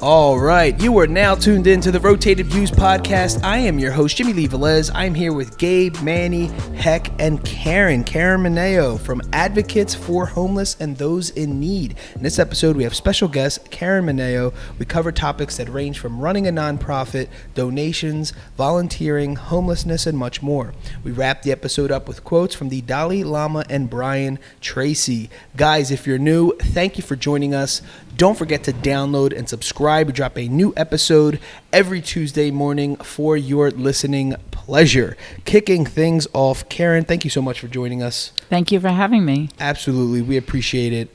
All right, you are now tuned into the Rotated Views podcast. I am your host, Jimmy Lee Velez. I'm here with Gabe, Manny, Heck, and Karen Mineo from Advocates for Homeless and Those in Need. In this episode, we have special guest Karen Mineo. We cover topics that range from running a nonprofit, donations, volunteering, homelessness, and much more. We wrap the episode up with quotes from the Dalai Lama and Brian Tracy. Guys, if you're new, thank you for joining us. Don't forget to download and subscribe. We drop a new episode every Tuesday morning for your listening pleasure. Kicking things off, Karen, thank you so much for joining us. Thank you for having me. Absolutely. We appreciate it.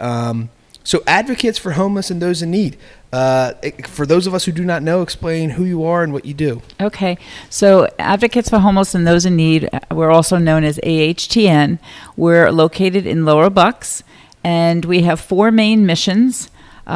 So Advocates for Homeless and Those in Need. For those of us who do not know, explain who you are and what you do. Okay. So Advocates for Homeless and Those in Need, we're also known as AHTN. We're located in Lower Bucks, and we have 4 main missions.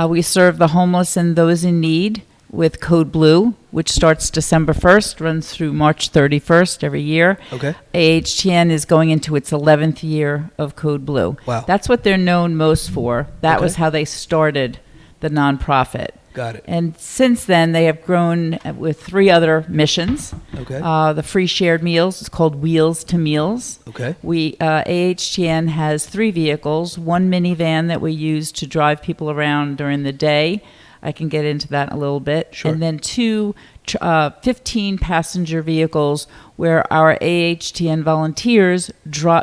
We serve the homeless and those in need with Code Blue, which starts December 1st, runs through March 31st every year. Okay. AHTN is going into its 11th year of Code Blue. Wow. That's what they're known most for. That was how they started the nonprofit. Got it. And since then, they have grown with 3 other missions. Okay. The free shared meals is called Wheels to Meals. Okay. AHTN has 3 vehicles, 1 minivan that we use to drive people around during the day. I can get into that in a little bit. Sure. And then 2 15 passenger vehicles where our AHTN volunteers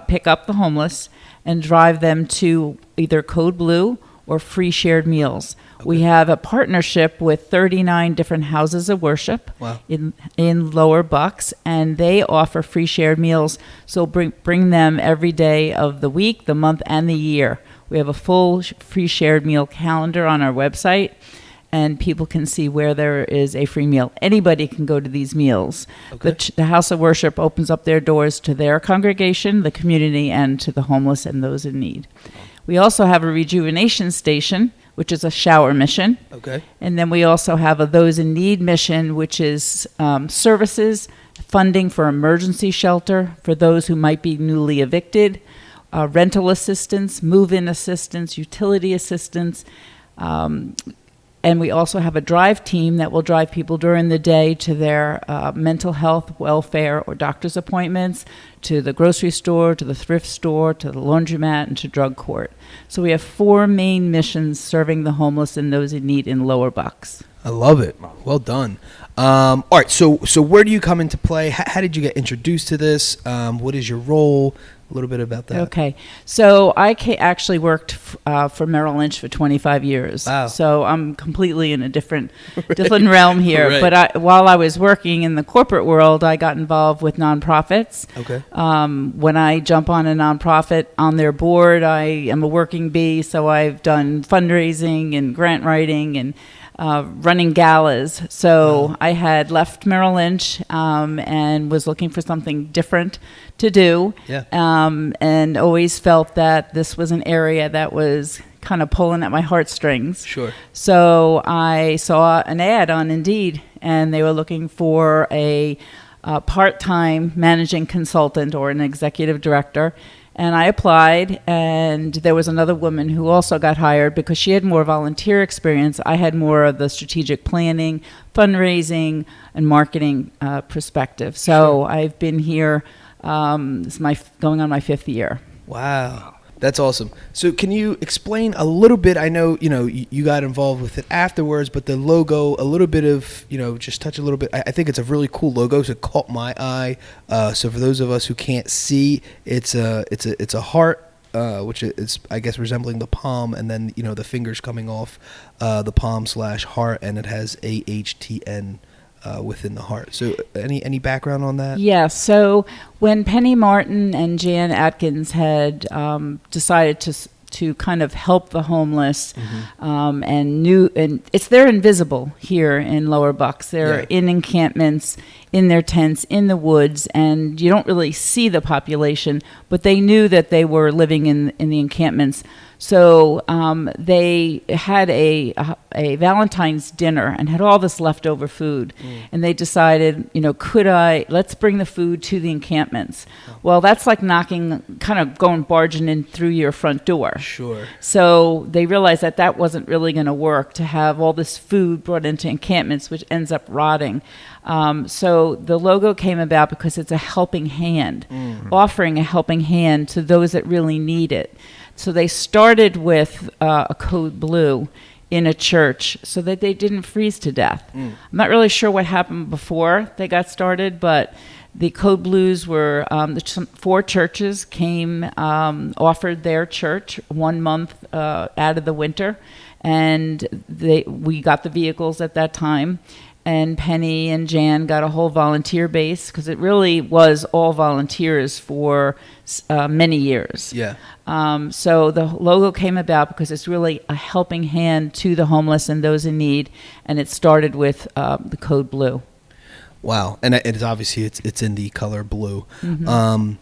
pick up the homeless and drive them to either Code Blue or free shared meals. Okay. We have a partnership with 39 different houses of worship. Wow. in Lower Bucks, and they offer free shared meals. So bring them every day of the week, the month, and the year. We have a full free shared meal calendar on our website, and people can see where there is a free meal. Anybody can go to these meals. Okay. The house of worship opens up their doors to their congregation, the community, and to the homeless and those in need. We also have a rejuvenation station, which is a shower mission. Okay. And then we also have a Those in Need mission, which is services, funding for emergency shelter for those who might be newly evicted, rental assistance, move-in assistance, utility assistance. And we also have a drive team that will drive people during the day to their mental health, welfare, or doctor's appointments, to the grocery store, to the thrift store, to the laundromat, and to drug court. So we have 4 main missions serving the homeless and those in need in Lower Bucks. I love it. Well done. All right, so where do you come into play? How did you get introduced to this? What is your role? A little bit about that. Okay. So I actually worked for Merrill Lynch for 25 years. Wow. So I'm completely in a different realm here. Right. But while I was working in the corporate world, I got involved with nonprofits. Okay. When I jump on a nonprofit on their board, I am a working bee. So I've done fundraising and grant writing and running galas. So I had left Merrill Lynch and was looking for something different to do. Yeah. And always felt that this was an area that was kind of pulling at my heartstrings. Sure. So I saw an ad on Indeed, and they were looking for a part-time managing consultant or an executive director. And I applied, and there was another woman who also got hired because she had more volunteer experience. I had more of the strategic planning, fundraising, and marketing perspective. So Sure. I've been here, this is going on my 5th year. Wow. That's awesome. So can you explain a little bit? I know, you got involved with it afterwards, but the logo, a little bit of, just touch a little bit. I think it's a really cool logo. So it caught my eye. So for those of us who can't see, it's a heart, which is, I guess, resembling the palm, and then, the fingers coming off the palm/heart, and it has AHTN within the heart. So any background on that? Yeah, so when Penny Martin and Jan Atkins had decided to kind of help the homeless, and they're invisible here in Lower Bucks. They're in encampments in their tents in the woods, and you don't really see the population, but they knew that they were living in the encampments. So they had a Valentine's dinner and had all this leftover food. And they decided, let's bring the food to the encampments. Well, that's like barging in through your front door. Sure. So they realized that wasn't really going to work, to have all this food brought into encampments, which ends up rotting. So the logo came about because it's a helping hand, offering a helping hand to those that really need it. So they started with a code blue in a church so that they didn't freeze to death. I'm not really sure what happened before they got started, but the code blues were, 4 churches came, offered their church 1 month out of the winter, and we got the vehicles at that time. And Penny and Jan got a whole volunteer base, because it really was all volunteers for many years. Yeah. So the logo came about because it's really a helping hand to the homeless and those in need, and it started with the code blue. Wow, and it is obviously it's in the color blue. Mm-hmm.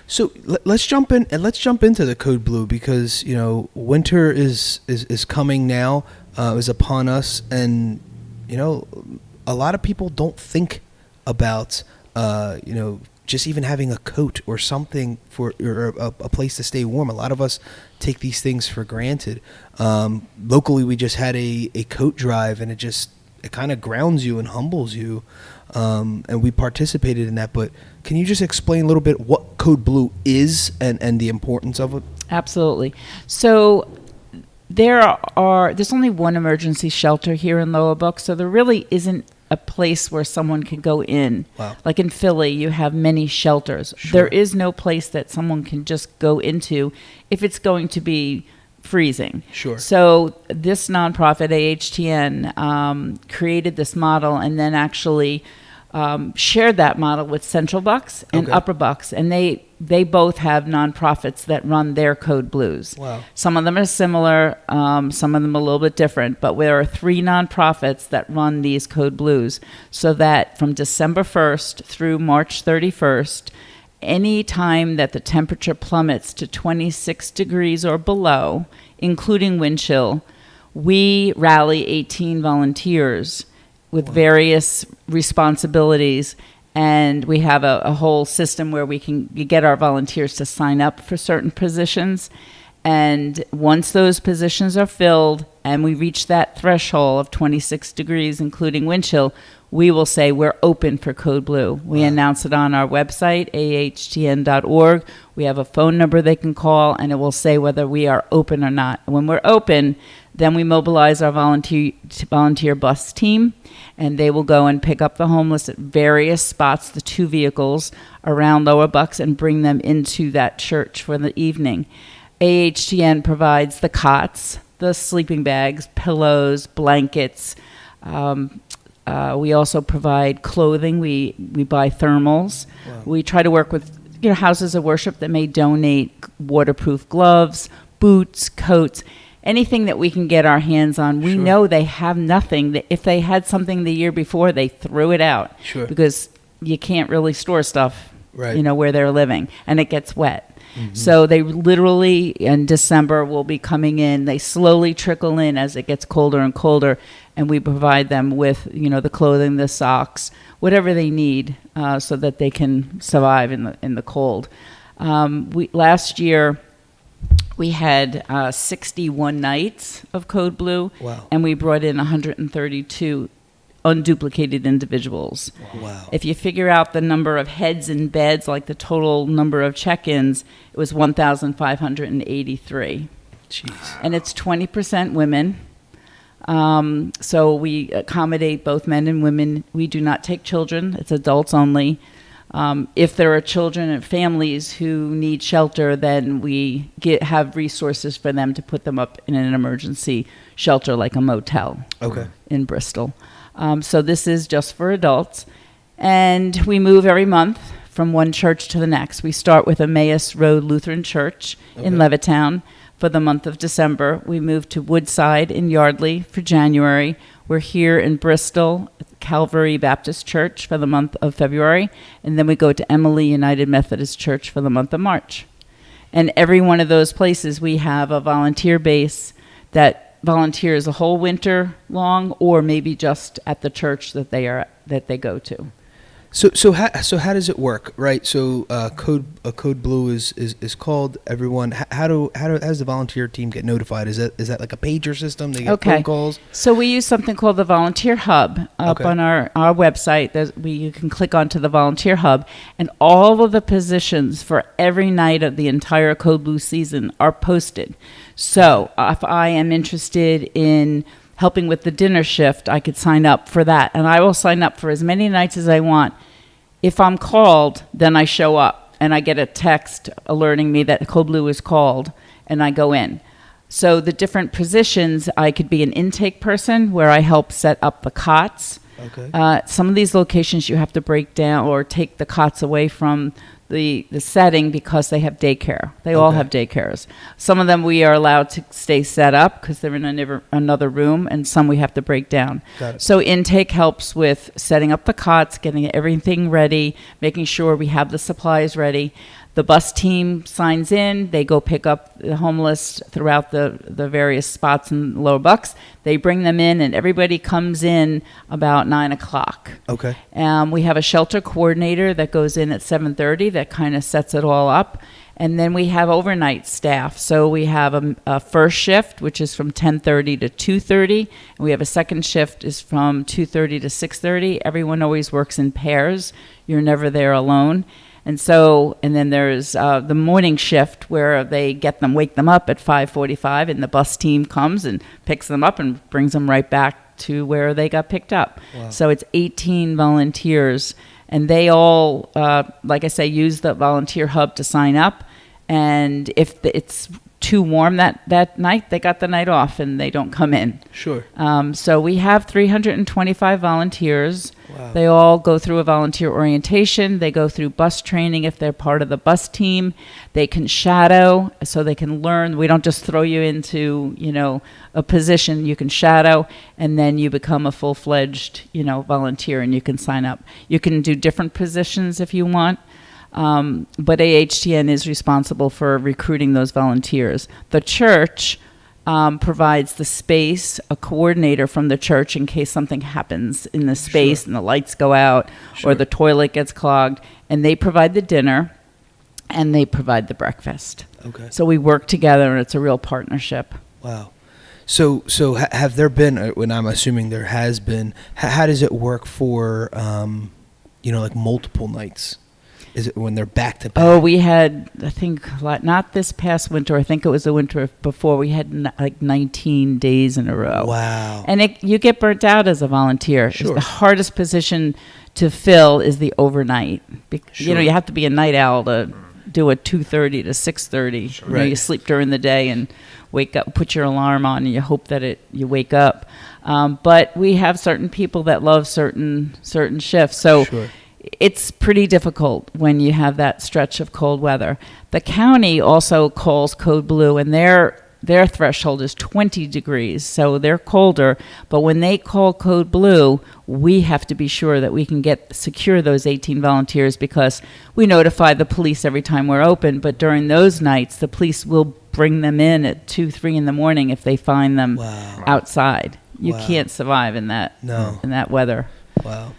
So let's jump into the code blue, because winter is coming now, is upon us, and a lot of people don't think about just even having a coat or something or a place to stay warm. A lot of us take these things for granted. Locally, we just had a coat drive, and it kind of grounds you and humbles you. And we participated in that. But can you just explain a little bit what code blue is and the importance of it? Absolutely. So there's only one emergency shelter here in Lower Buck, so there really isn't a place where someone can go in. Wow. Like in Philly, you have many shelters. Sure. There is no place that someone can just go into if it's going to be freezing. Sure. So this nonprofit, AHTN, created this model, and then actually shared that model with Central Bucks and Upper Bucks, and they both have nonprofits that run their code blues. Wow. Some of them are similar, some of them a little bit different, but there are 3 nonprofits that run these code blues, so that from December 1st through March 31st, any time that the temperature plummets to 26 degrees or below, including wind chill, we rally 18 volunteers with various responsibilities, and we have a whole system where we can get our volunteers to sign up for certain positions. And once those positions are filled and we reach that threshold of 26 degrees, including wind chill, we will say we're open for code blue. We announce it on our website, ahtn.org. We have a phone number they can call, and it will say whether we are open or not. When we're open, then we mobilize our volunteer bus team, and they will go and pick up the homeless at various spots, the 2 vehicles around Lower Bucks, and bring them into that church for the evening. AHTN provides the cots, the sleeping bags, pillows, blankets. We also provide clothing. We buy thermals. Wow. We try to work with houses of worship that may donate waterproof gloves, boots, coats, anything that we can get our hands on. We know they have nothing. If they had something the year before, they threw it out. Sure. Because you can't really store stuff, right, where they're living, and it gets wet. Mm-hmm. So they literally, in December, will be coming in. They slowly trickle in as it gets colder and colder, and we provide them with, the clothing, the socks, whatever they need, so that they can survive in the cold. Last year, we had 61 nights of code blue, and we brought in 132 unduplicated individuals. Wow. If you figure out the number of heads in beds, like the total number of check-ins, it was 1,583. Jeez. And it's 20% women. So we accommodate both men and women. We do not take children. It's adults only. If there are children and families who need shelter, then we have resources for them to put them up in an emergency shelter, like a motel in Bristol. So this is just for adults. And we move every month from one church to the next. We start with Emmaus Road Lutheran Church in Levittown for the month of December. We move to Woodside in Yardley for January. We're here in Bristol Calvary Baptist Church for the month of February, and then we go to Emily United Methodist Church for the month of March. And every one of those places, we have a volunteer base that volunteers a whole winter long, or maybe just at the church that they go to. So how does it work, right? So Code Blue is called. Everyone, how does the volunteer team get notified? Is that like a pager system? They get phone calls. So we use something called the Volunteer Hub up on our website. You can click onto the Volunteer Hub, and all of the positions for every night of the entire Code Blue season are posted. So if I am interested in helping with the dinner shift, I could sign up for that. And I will sign up for as many nights as I want. If I'm called, then I show up and I get a text alerting me that Code Blue is called, and I go in. So the different positions, I could be an intake person where I help set up the cots. Okay. Some of these locations you have to break down or take the cots away from the setting because they have daycare. They all have daycares. Some of them we are allowed to stay set up because they're in another room, and some we have to break down. Got it. So intake helps with setting up the cots, getting everything ready, making sure we have the supplies ready. The bus team signs in. They go pick up the homeless throughout the various spots in Lower Bucks. They bring them in, and everybody comes in about 9 o'clock. Okay. We have a shelter coordinator that goes in at 7:30 that kind of sets it all up. And then we have overnight staff. So we have a first shift, which is from 10:30 to 2:30. And we have a second shift is from 2:30 to 6:30. Everyone always works in pairs. You're never there alone. And then there's the morning shift where they wake them up at 5:45, and the bus team comes and picks them up and brings them right back to where they got picked up. Wow. So it's 18 volunteers, and they all, like I say, use the volunteer hub to sign up. And if it's too warm that night, they got the night off and they don't come in. Sure. So we have 325 volunteers. Wow. They all go through a volunteer orientation. They go through bus training if they're part of the bus team. They can shadow so they can learn. We don't just throw you into, a position. You can shadow, and then you become a full-fledged, volunteer, and you can sign up. You can do different positions if you want. But AHTN is responsible for recruiting those volunteers. The church provides the space, a coordinator from the church in case something happens in the space and the lights go out or the toilet gets clogged, and they provide the dinner and they provide the breakfast. Okay. So we work together, and it's a real partnership. Wow. So have there been, when I'm assuming there has been, how does it work for, like multiple nights? Is it when they're back to back? Oh, we had, I think, not this past winter. I think it was the winter before. We had like 19 days in a row. Wow. And you get burnt out as a volunteer. Sure. The hardest position to fill is the overnight. Sure. You have to be a night owl to do a 2:30 to 6:30. Sure. Right. You sleep during the day and wake up, put your alarm on, and you hope that you wake up. But we have certain people that love certain shifts. So. Sure. It's pretty difficult when you have that stretch of cold weather. The county also calls Code Blue, and their threshold is 20 degrees, so they're colder. But when they call Code Blue, we have to be sure that we can secure those 18 volunteers, because we notify the police every time we're open. But during those nights, the police will bring them in at 2, 3 in the morning if they find them outside. You can't survive in that weather. Wow.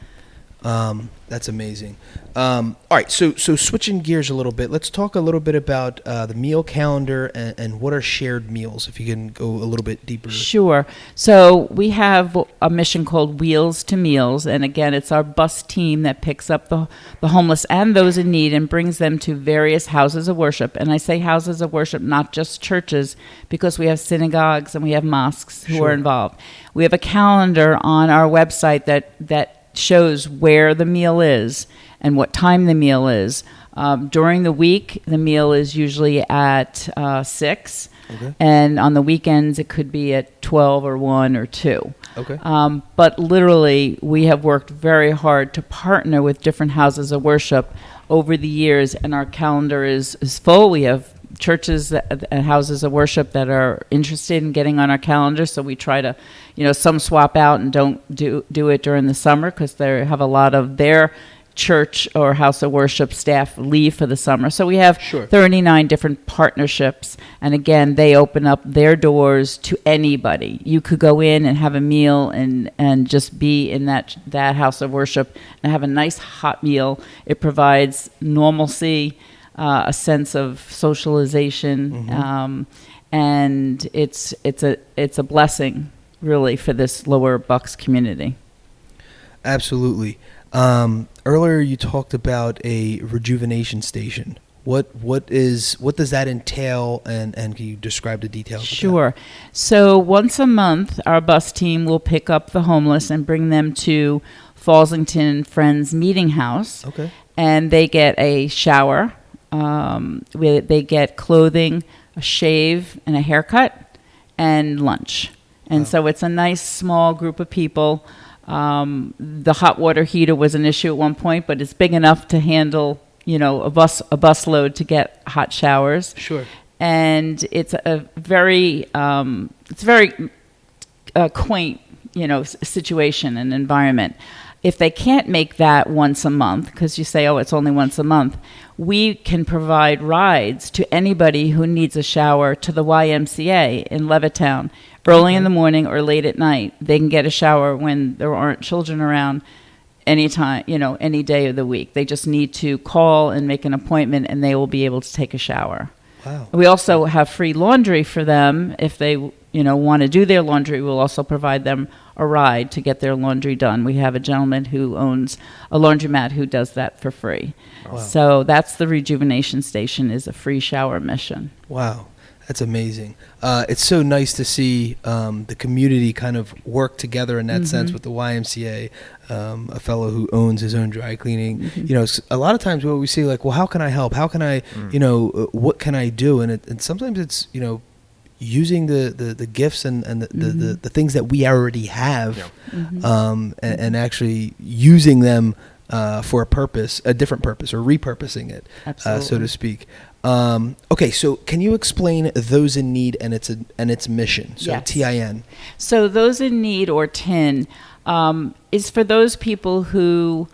That's amazing. All right, so switching gears a little bit, let's talk a little bit about the meal calendar and what are shared meals, if you can go a little bit deeper. Sure. So we have a mission called Wheels to Meals, and again, it's our bus team that picks up the homeless and those in need and brings them to various houses of worship. And I say houses of worship, not just churches, because we have synagogues and we have mosques who are involved. We have a calendar on our website that shows where the meal is and what time the meal is. During the week, the meal is usually at 6, and on the weekends, it could be at 12 or 1 or 2. Okay. But literally, we have worked very hard to partner with different houses of worship over the years, and our calendar is full. We have churches and houses of worship that are interested in getting on our calendar. So we try to, some swap out and don't do it during the summer because they have a lot of their church or house of worship staff leave for the summer. So we have 39 different partnerships. And again, they open up their doors to anybody. You could go in and have a meal and just be in that house of worship and have a nice hot meal. It provides normalcy, a sense of socialization, and it's a blessing really for this Lower Bucks community. Absolutely. Earlier you talked about a rejuvenation station. What does that entail, and can you describe the details? Sure. So once a month, our bus team will pick up the homeless and bring them to Fallsington Friends Meeting House. Okay. And they get a shower. They get clothing, a shave, and a haircut, and lunch. And so it's a nice small group of people. The hot water heater was an issue at one point, but it's big enough to handle, a bus load to get hot showers. Sure. And it's a very quaint, situation and environment. If they can't make that once a month, because you say, it's only once a month, we can provide rides to anybody who needs a shower to the YMCA in Levittown early in the morning or late at night. They can get a shower when there aren't children around anytime, any day of the week. They just need to call and make an appointment, and they will be able to take a shower. Wow. We also have free laundry for them. If they, want to do their laundry, we'll also provide them a ride to get their laundry done. We have a gentleman who owns a laundromat who does that for free. Wow. So that's the rejuvenation station, is a free shower mission. Wow. That's amazing. It's so nice to see the community kind of work together in that sense with the YMCA, a fellow who owns his own dry cleaning. A lot of times what we see, like, well, how can I help? How can I, what can I do? And sometimes it's, using the gifts and the things that we already have, and actually using them for a different purpose, or repurposing it, so to speak. Okay, so can you explain Those in Need and its mission? So yes. TIN. So Those in Need, or TIN, is for those people who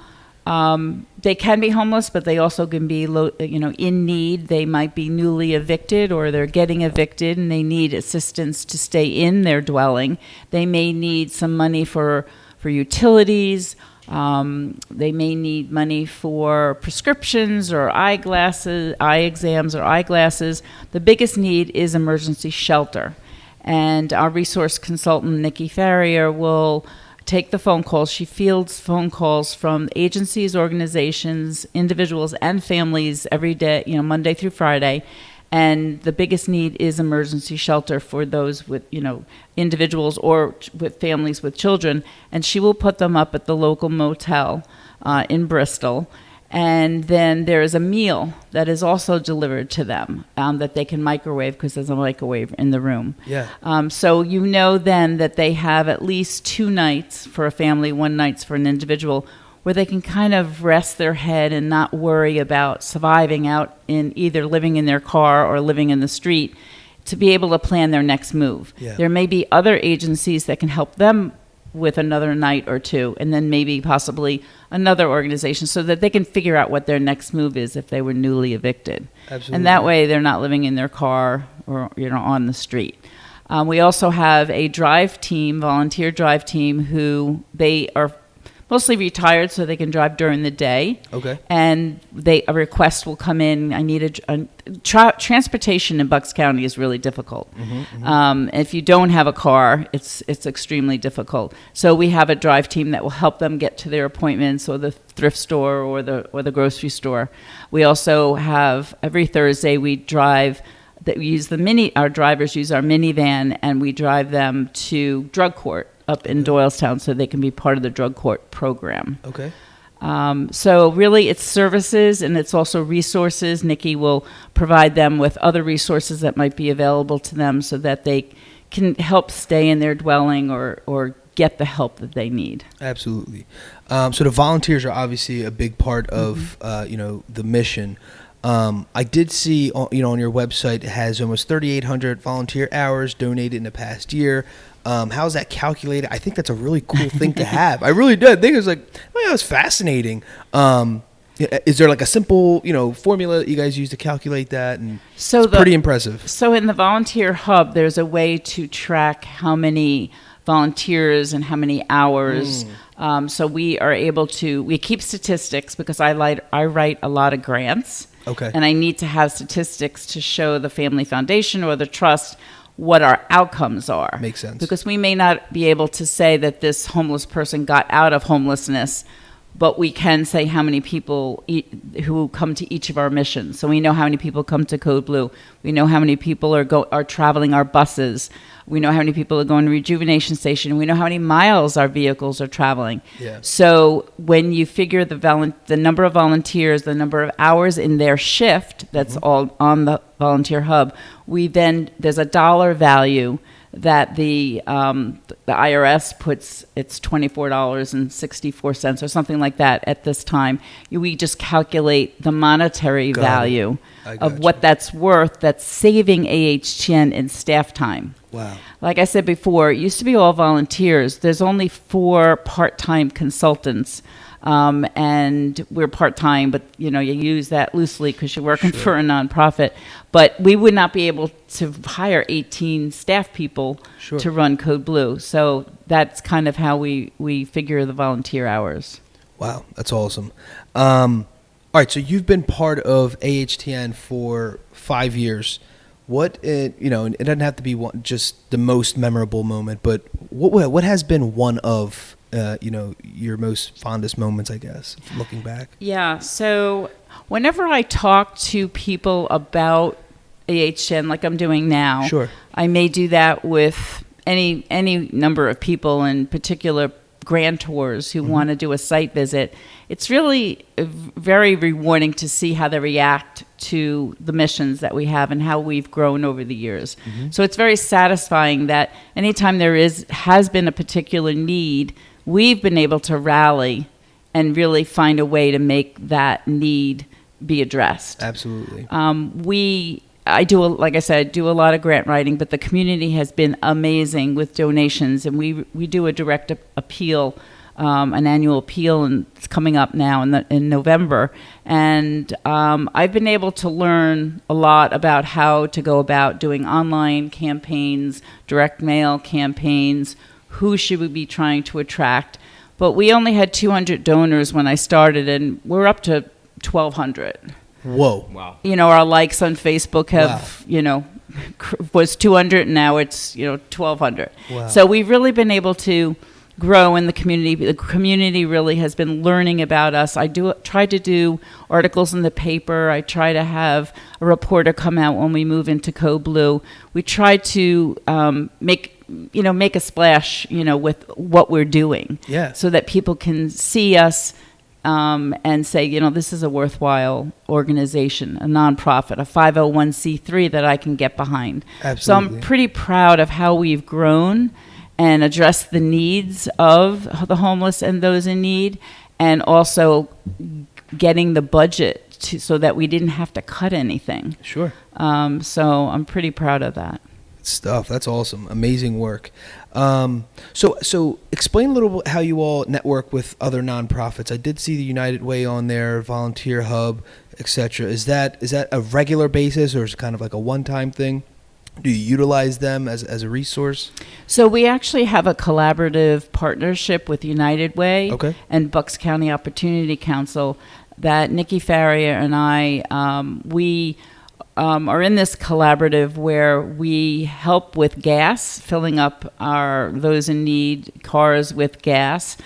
they can be homeless, but they also can be in need. They might be newly evicted, or they're getting evicted, and they need assistance to stay in their dwelling. They may need some money for utilities. They may need money for prescriptions or eye exams or eyeglasses. The biggest need is emergency shelter. And our resource consultant, Nikki Farrier, will take the phone calls. She fields phone calls from agencies, organizations, individuals, and families every day, Monday through Friday. And the biggest need is emergency shelter for those with, individuals or with families with children. And she will put them up at the local motel in Bristol. And then there is a meal that is also delivered to them that they can microwave, because there's a microwave in the room. Yeah. So then that they have at least 2 nights for a family, 1 night for an individual, where they can kind of rest their head and not worry about surviving out in either living in their car or living in the street, to be able to plan their next move. Yeah. There may be other agencies that can help them with another night or 2, and then maybe possibly another organization, so that they can figure out what their next move is if they were newly evicted. Absolutely. And that way they're not living in their car or on the street. We also have a volunteer drive team, who they are mostly retired, so they can drive during the day. Okay. And a request will come in. I need transportation in Bucks County is really difficult. If you don't have a car, it's extremely difficult. So we have a drive team that will help them get to their appointments, or the thrift store, or the grocery store. We also have, every Thursday we drive. Our drivers use our minivan, and we drive them to drug court up in Doylestown, so they can be part of the drug court program. Okay. So really it's services, and it's also resources. Nikki will provide them with other resources that might be available to them, so that they can help stay in their dwelling or get the help that they need. Absolutely. So the volunteers are obviously a big part of the mission. I did see, on your website, it has almost 3,800 volunteer hours donated in the past year. How's that calculated? I think that's a really cool thing to have. I really did. I think it was like, oh yeah, it was fascinating. Is there like a simple, formula that you guys use to calculate that? And it's pretty impressive. So in the volunteer hub, there's a way to track how many volunteers and how many hours. So we are able to, we keep statistics because I write a lot of grants. Okay. And I need to have statistics to show the Family Foundation or the trust what our outcomes are. Makes sense. Because we may not be able to say that this homeless person got out of homelessness, but we can say how many people who come to each of our missions. So we know how many people come to Code Blue. We know how many people are traveling our buses. We know how many people are going to Rejuvenation Station. We know how many miles our vehicles are traveling. Yeah. So when you figure the number of volunteers, the number of hours in their shift, that's all on the volunteer hub, there's a dollar value that the IRS puts, it's $24.64 or something like that at this time. We just calculate the monetary value of what that's worth, that's saving AHTN in staff time. Wow. Like I said before, it used to be all volunteers. There's only 4 part-time consultants. And we're part-time, but you use that loosely because you're working for a nonprofit. But we would not be able to hire 18 staff people to run Code Blue. So that's kind of how we figure the volunteer hours. Wow, that's awesome. All right, so you've been part of AHTN for 5 years. It doesn't have to be just the most memorable moment, but what has been one of your most fondest moments, I guess, looking back? Yeah. So whenever I talk to people about AHTN, like I'm doing now, I may do that with any number of people, in particular grantors who want to do a site visit. It's really very rewarding to see how they react to the missions that we have and how we've grown over the years. So it's very satisfying that anytime there has been a particular need, we've been able to rally and really find a way to make that need be addressed. Absolutely. I do a lot of grant writing, but the community has been amazing with donations, and we do a direct appeal, an annual appeal, and it's coming up now in November. And I've been able to learn a lot about how to go about doing online campaigns, direct mail campaigns, who should we be trying to attract. But we only had 200 donors when I started, and we're up to 1,200. Whoa. Wow. Our likes on Facebook have, was 200, and now it's, 1,200. Wow. So we've really been able to grow in the community. The community really has been learning about us. I try to do articles in the paper. I try to have a reporter come out when we move into Code Blue. We try to make a splash, with what we're doing. Yeah. So that people can see us and say, this is a worthwhile organization, a nonprofit, a 501c3 that I can get behind. Absolutely. So I'm pretty proud of how we've grown and addressed the needs of the homeless and those in need, and also getting the budget so that we didn't have to cut anything. Sure. So I'm pretty proud of that. Stuff. That's awesome. Amazing work. So explain a little bit how you all network with other nonprofits. I did see the United Way on there, Volunteer Hub, etc. Is that a regular basis, or is it kind of like a one-time thing? Do you utilize them as a resource? So we actually have a collaborative partnership with United Way and Bucks County Opportunity Council that Nikki Farrier and I, we are in this collaborative where we help with gas, filling up those in need cars with gas.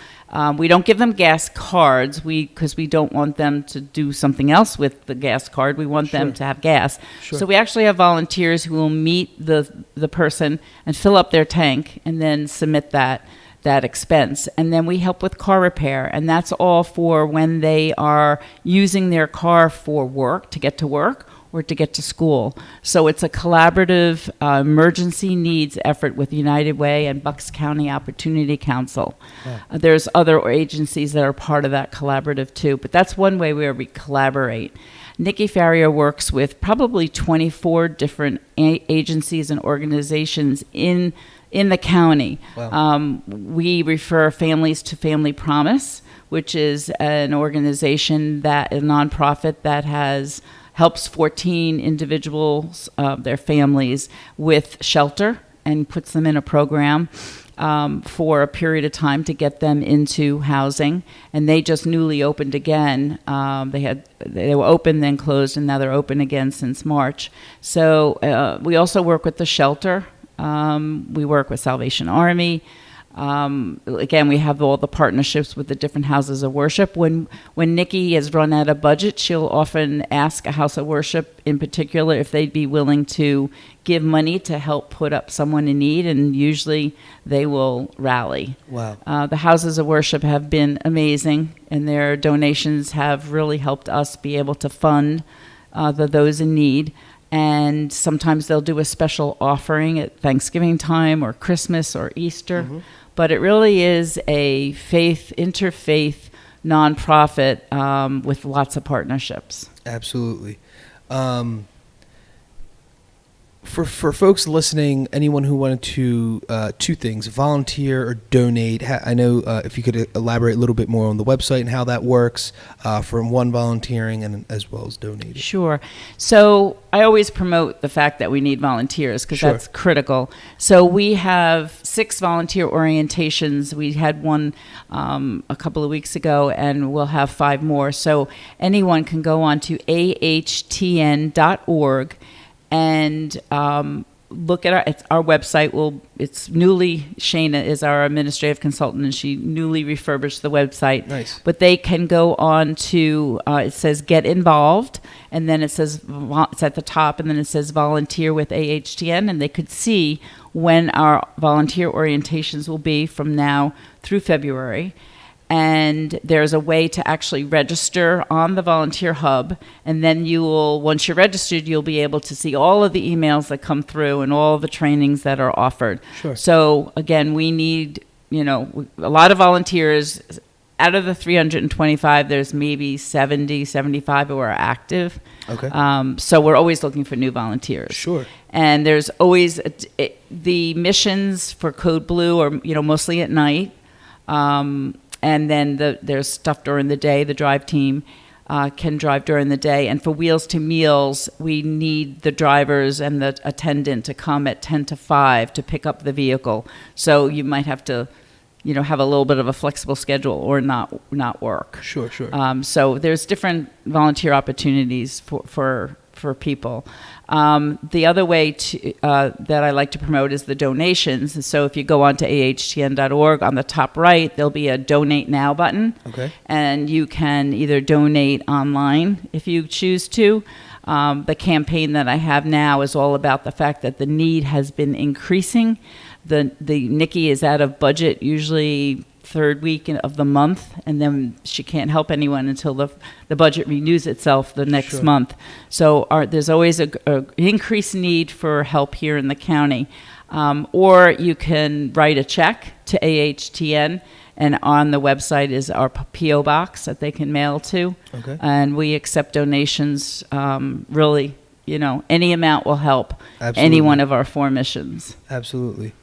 We don't give them gas cards because we don't want them to do something else with the gas card. We want them to have gas. So we actually have volunteers who will meet the person and fill up their tank and then submit that expense. And then we help with car repair, and that's all for when they are using their car for work, to get to work or to get to school. So it's a collaborative emergency needs effort with United Way and Bucks County Opportunity Council. Yeah. There's other agencies that are part of that collaborative too, but that's one way where we collaborate. Nikki Farrier works with probably 24 different agencies and organizations in the county. Wow. We refer families to Family Promise, which is an organization a nonprofit that helps 14 individuals, their families, with shelter and puts them in a program for a period of time to get them into housing. And they just newly opened again. They were open, then closed, and now they're open again since March. So we also work with the shelter. We work with Salvation Army. Again, we have all the partnerships with the different houses of worship. When Nikki has run out of budget, she'll often ask a house of worship in particular if they'd be willing to give money to help put up someone in need, and usually they will rally. Wow. The houses of worship have been amazing, and their donations have really helped us be able to fund those in need. And sometimes they'll do a special offering at Thanksgiving time or Christmas or Easter. Mm-hmm. But it really is a interfaith nonprofit with lots of partnerships. Absolutely. For folks listening, anyone who wanted to, two things, volunteer or donate, I know if you could elaborate a little bit more on the website and how that works, from one, volunteering and as well as donating. Sure. So I always promote the fact that we need volunteers because Sure. that's critical. So we have 6 volunteer orientations. We had one a couple of weeks ago, and we'll have 5 more. So anyone can go on to ahtn.org and look at our website. It's newly, Shana is our administrative consultant, and she newly refurbished the website. Nice. But they can go on to, it says get involved, and then it says, it's at the top, and then it says volunteer with AHTN, and they could see when our volunteer orientations will be from now through February. And there's a way to actually register on the Volunteer Hub. And then once you're registered, you'll be able to see all of the emails that come through and all the trainings that are offered. Sure. So again, we need, a lot of volunteers. Out of the 325, there's maybe 70, 75 who are active. Okay. So we're always looking for new volunteers. Sure. And there's always the missions for Code Blue are, mostly at night. And then there's stuff during the day. The drive team can drive during the day. And for Wheels to Meals, we need the drivers and the attendant to come at 10 to 5 to pick up the vehicle. So you might have to, have a little bit of a flexible schedule or not work. Sure. So there's different volunteer opportunities for people. The other way that I like to promote is the donations. So if you go on to ahtn.org, on the top right, there'll be a Donate Now button. Okay. And you can either donate online if you choose to. The campaign that I have now is all about the fact that the need has been increasing. The Nikki is out of budget usually third week of the month, and then she can't help anyone until the budget renews itself the next Sure. month. So there's always a increased need for help here in the county. Or you can write a check to AHTN, and on the website is our P.O. box that they can mail to. Okay. And we accept donations, really, any amount will help. Absolutely. Any one of our 4 missions. Absolutely.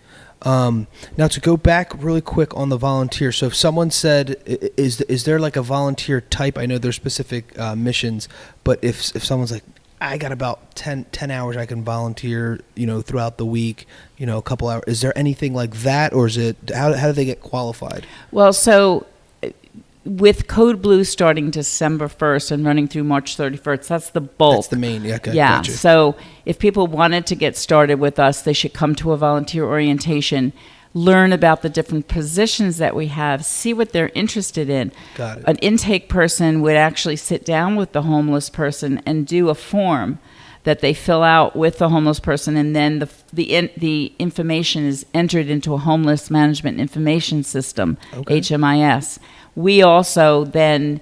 Now to go back really quick on the volunteer. So if someone said, is there like a volunteer type? I know there's specific missions, but if someone's like, I got about 10 hours I can volunteer, throughout the week, a couple hours. Is there anything like that, or is it, how do they get qualified? Well, so with Code Blue starting December 1st and running through March 31st, that's the bulk. That's the main, yeah. Okay, yeah. gotcha. So if people wanted to get started with us, they should come to a volunteer orientation, learn about the different positions that we have, see what they're interested in. Got it. An intake person would actually sit down with the homeless person and do a form that they fill out with the homeless person, and then the information is entered into a homeless management information system, Okay. HMIS. We also then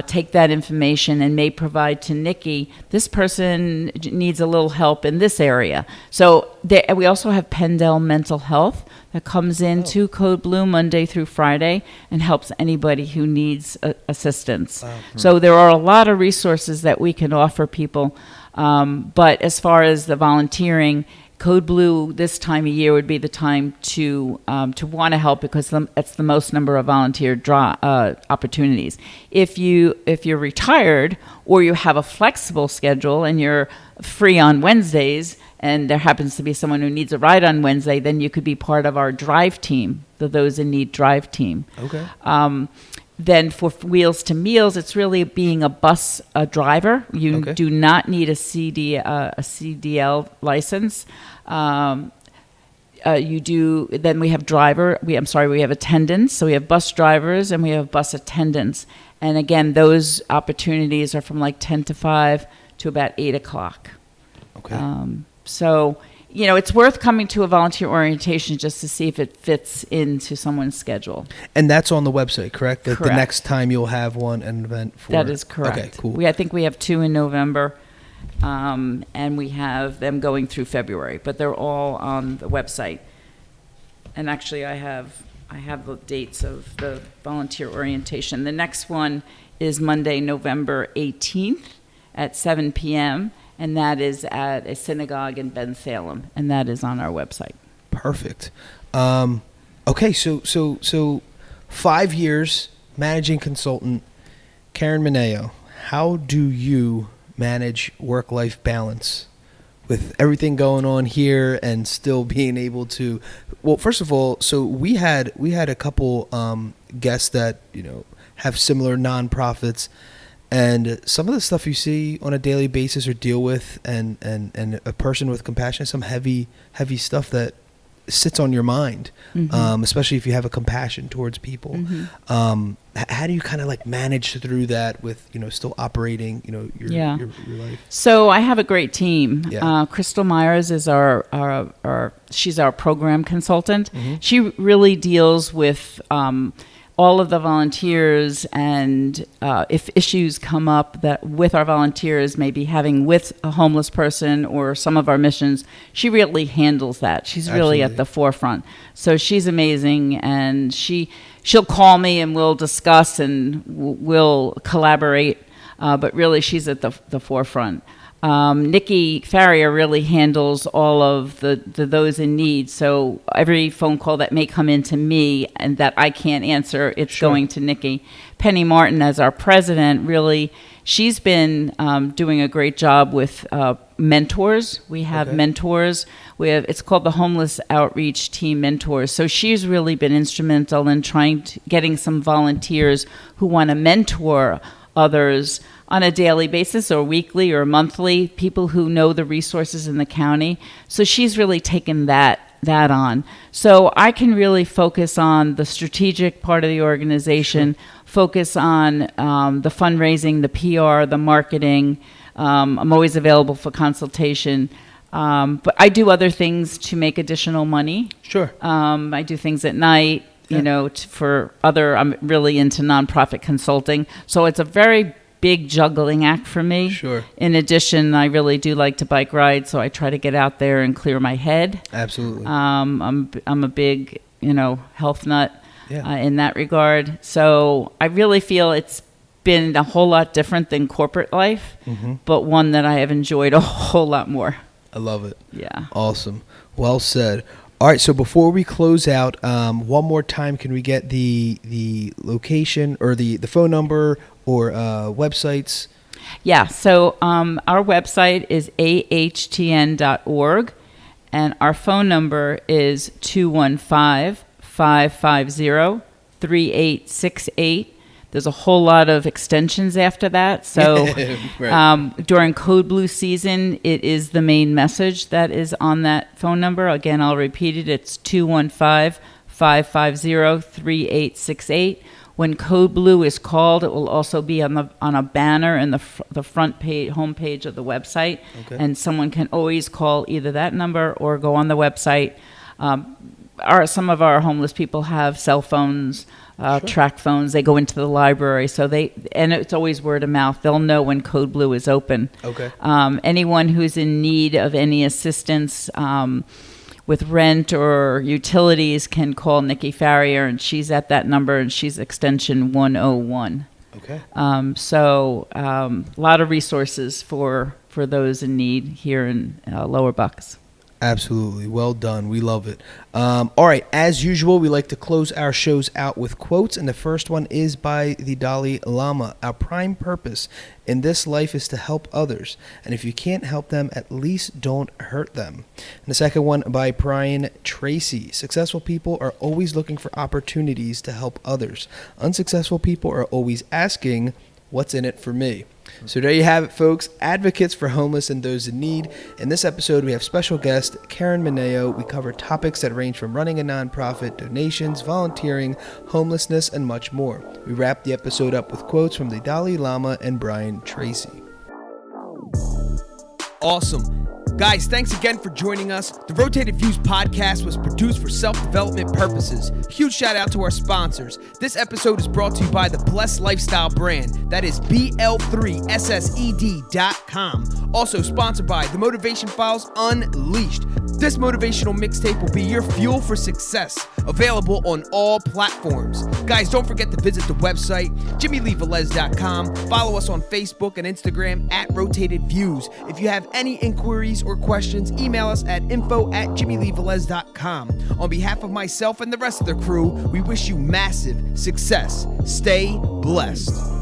take that information and may provide to Nikki, this person needs a little help in this area. So we also have Pendel Mental Health that comes into Code Blue Monday through Friday and helps anybody who needs assistance. Wow. So there are a lot of resources that we can offer people. But as far as the volunteering, Code Blue this time of year would be the time to want to help, because it's the most number of volunteer opportunities. If you're retired or you have a flexible schedule and you're free on Wednesdays, and there happens to be someone who needs a ride on Wednesday, then you could be part of our drive team, the Those in Need drive team. Okay. Then for Wheels to Meals, it's really being a bus driver. You do not need a CDL license. You do. Then we have we have attendants. So we have bus drivers and we have bus attendants. And again, those opportunities are from like 10 to 5 to about 8 o'clock. Okay. So, it's worth coming to a volunteer orientation just to see if it fits into someone's schedule. And that's on the website, correct? Correct. The next time you'll have an event for... That is correct. Okay, cool. I think we have 2 in November, and we have them going through February, but they're all on the website. And actually, I have the dates of the volunteer orientation. The next one is Monday, November 18th at 7 p.m., and that is at a synagogue in Bensalem, and that is on our website. Perfect. Okay, so 5 years managing consultant, Karen Mineo. How do you manage work-life balance with everything going on here and still being able to? Well, first of all, so we had a couple guests that have similar nonprofits. And some of the stuff you see on a daily basis or deal with, and a person with compassion, is some heavy stuff that sits on your mind, especially if you have a compassion towards people. Mm-hmm. How do you kind of like manage through that with, still operating, your life? So I have a great team. Yeah. Crystal Myers is she's our program consultant. Mm-hmm. She really deals with, all of the volunteers, and if issues come up that with our volunteers, maybe having with a homeless person or some of our missions, she really handles that. She's really at the forefront. So she's amazing, and she'll call me and we'll discuss and we'll collaborate, but really she's at the forefront. Nikki Farrier really handles all of the those in need. So every phone call that may come in to me and that I can't answer, it's going to Nikki. Penny Martin, as our president, really, she's been doing a great job with mentors. We have mentors. It's called the Homeless Outreach Team Mentors. So she's really been instrumental in getting some volunteers who want to mentor others on a daily basis or weekly or monthly, people who know the resources in the county. So she's really taken that on. So I can really focus on the strategic part of the organization, focus on the fundraising, the PR, the marketing. I'm always available for consultation. But I do other things to make additional money. Sure. I do things at night, I'm really into nonprofit consulting. So it's a very big juggling act for me. Sure. In addition, I really do like to bike ride, so I try to get out there and clear my head. Absolutely. I'm a big, health nut in that regard. So I really feel it's been a whole lot different than corporate life, but one that I have enjoyed a whole lot more. I love it. Yeah. Awesome. Well said. All right, so before we close out, one more time, can we get the location or the phone number or websites? Yeah, so our website is ahtn.org, and our phone number is 215-550-3868. There's a whole lot of extensions after that. So during Code Blue season, it is the main message that is on that phone number. Again, I'll repeat it. It's 215-550-3868. When Code Blue is called, it will also be on a banner in the front page, homepage of the website. Okay. And someone can always call either that number or go on the website. Some of our homeless people have cell phones. track phones. They go into the library, and it's always word of mouth. They'll know when Code Blue is open. Okay. Anyone who's in need of any assistance with rent or utilities can call Nikki Farrier, and she's at that number, and she's extension 101. Okay. A lot of resources for those in need here in Lower Bucks. Absolutely. Well done. We love it. All right. As usual, we like to close our shows out with quotes, and the first one is by the Dalai Lama. Our prime purpose in this life is to help others, and if you can't help them, at least don't hurt them. And the second one by Brian Tracy. Successful people are always looking for opportunities to help others. Unsuccessful people are always asking, what's in it for me? So there you have it, folks. Advocates for homeless and those in need. In this episode, we have special guest Karen Mineo. We cover topics that range from running a nonprofit, donations, volunteering, homelessness, and much more. We wrap the episode up with quotes from the Dalai Lama and Brian Tracy. Awesome. Guys, thanks again for joining us. The Rotated Views podcast was produced for self-development purposes. Huge shout out to our sponsors. This episode is brought to you by the Blessed Lifestyle brand. That is BL3SSED.com. Also sponsored by The Motivation Files Unleashed. This motivational mixtape will be your fuel for success. Available on all platforms. Guys, don't forget to visit the website, JimmyLeeVelez.com. Follow us on Facebook and Instagram at Rotated Views. If you have any inquiries or questions, email us at info@JimmyLeeVelez.com. On behalf of myself and the rest of the crew, we wish you massive success. Stay blessed.